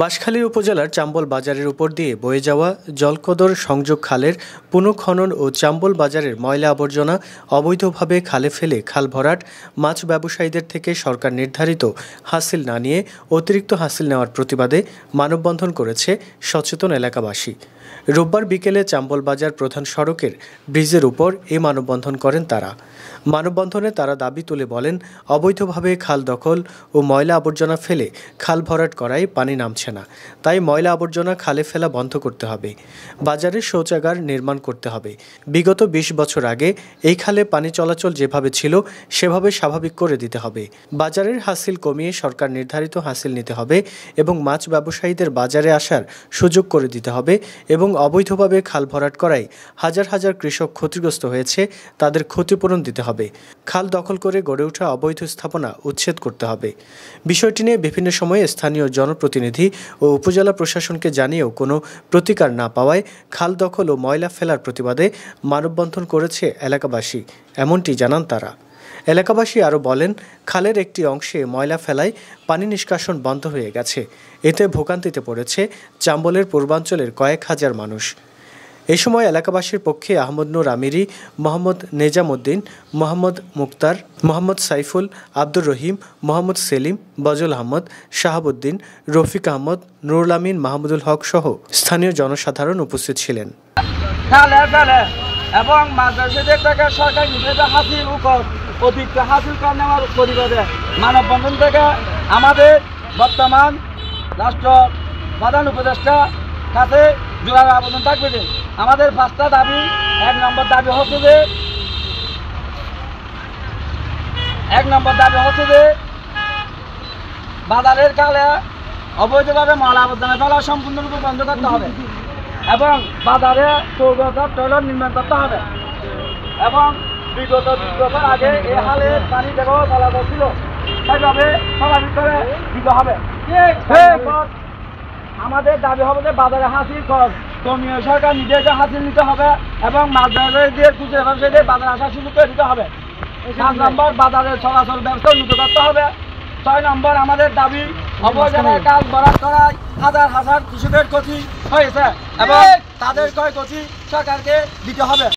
বাঁশখালী উপজেলার চাম্বল বাজারের উপর দিয়ে বয়ে যাওয়া জলকদর সংযোগ খালের পুনঃখনন ও চাম্বল বাজারের ময়লা আবর্জনা অবৈধভাবে খালে ফেলে খাল ভরাট, মাছ ব্যবসায়ীদের থেকে সরকার নির্ধারিত হাসিল না নিয়ে অতিরিক্ত হাসিল নেওয়ার প্রতিবাদে মানববন্ধন করেছে সচেতন এলাকাবাসী। রোববার বিকেলে চাম্বল বাজার প্রধান সড়কের ব্রিজের উপর এই মানববন্ধন করেন তারা। মানববন্ধনে তারা দাবি তুলে বলেন, অবৈধভাবে খাল দখল ও ময়লা আবর্জনা ফেলে খাল ভরাট করায় পানি নামছে না, তাই ময়লা আবর্জনা খালে ফেলা বন্ধ করতে হবে। বাজারে শৌচাগার নির্মাণ করতে হবে। বিগত ২০ বছর আগে এই খালে পানি চলাচল যেভাবে ছিল সেভাবে স্বাভাবিক করে দিতে হবে। বাজারের হাসিল কমিয়ে সরকার নির্ধারিত হাসিল নিতে হবে এবং মাছ ব্যবসায়ীদের বাজারে আসার সুযোগ করে দিতে হবে এবং অবৈধভাবে খাল ভরাট করায় হাজার হাজার কৃষক ক্ষতিগ্রস্ত হয়েছে, তাদের ক্ষতিপূরণ দিতে হবে। খাল দখল করে গড়ে ওঠা অবৈধ স্থাপনা উচ্ছেদ করতে হবে। বিষয়টি নিয়ে বিভিন্ন সময়ে স্থানীয় জনপ্রতিনিধি ও উপজেলা প্রশাসনকে জানিয়েও কোনো প্রতিকার না পাওয়ায় খাল দখল ও ময়লা ফেলার প্রতিবাদে মানববন্ধন করেছে এলাকাবাসী, এমনটি জানান তারা। এলাকাবাসী আরও বলেন, খালের একটি অংশে ময়লা ফেলায় পানি নিষ্কাশন বন্ধ হয়ে গেছে। এতে ভোগান্তিতে পড়েছে চাম্বলের পূর্বাঞ্চলের কয়েক হাজার মানুষ। এ সময় এলাকাবাসীর পক্ষে আহমদ নূর আমিরি, মোহাম্মদ নেজামউদ্দিন, মোহাম্মদ মুক্তার, মোহাম্মদ সাইফুল, আব্দুর রহিম, মোহাম্মদ সেলিম, বজল আহমদ, শাহাবুদ্দিন, রফিক আহমদ, নুরুল আমিন, মাহমুদুল হক সহ স্থানীয় জনসাধারণ উপস্থিত ছিলেন। এবং মাদ্রাসাদের থেকে সরকার নিজেদের হাসিল উপর অতিরিক্ত হাসিল করে নেওয়ার পরিবারে মানববন্ধন থেকে আমাদের বর্তমান রাষ্ট্র প্রধান উপদেষ্টা কাছে জোরালো আবেদন থাকবে যে আমাদের 5টা দাবি। 1 নম্বর দাবি হচ্ছে যে বাজারের কালে অবৈধভাবে ময়লা আবর্জনা ফেলা সম্পূর্ণরূপে বন্ধ করতে হবে এবং বাজারে শৌচাগার টয়লেট নির্মাণ করতে হবে এবং বিগত 20 বছর আগে এই হালে পানি দেখো চলাচল ছিল সেইভাবে স্বাভাবিক করে দিতে হবে। আমাদের দাবি হবে যে বাজারে হাসিল খরচ কমিয়ে সরকার নিজেকে হাসিল নিতে হবে এবং মাছ ব্যবসায়ীদের খুচরা ব্যবসায়ীদের বাজারে আসার সুযোগ করে দিতে হবে। 7 নম্বর বাজারের চলাচল ব্যবস্থা উন্নত করতে হবে। 6 নম্বর আমাদের দাবি অবৈধভাবে কাজ ভরাট করায় হাজার হাজার কৃষকের ক্ষতি হয়েছে এবং তাদের ক্ষয়ক্ষতি সরকারকে দিতে হবে।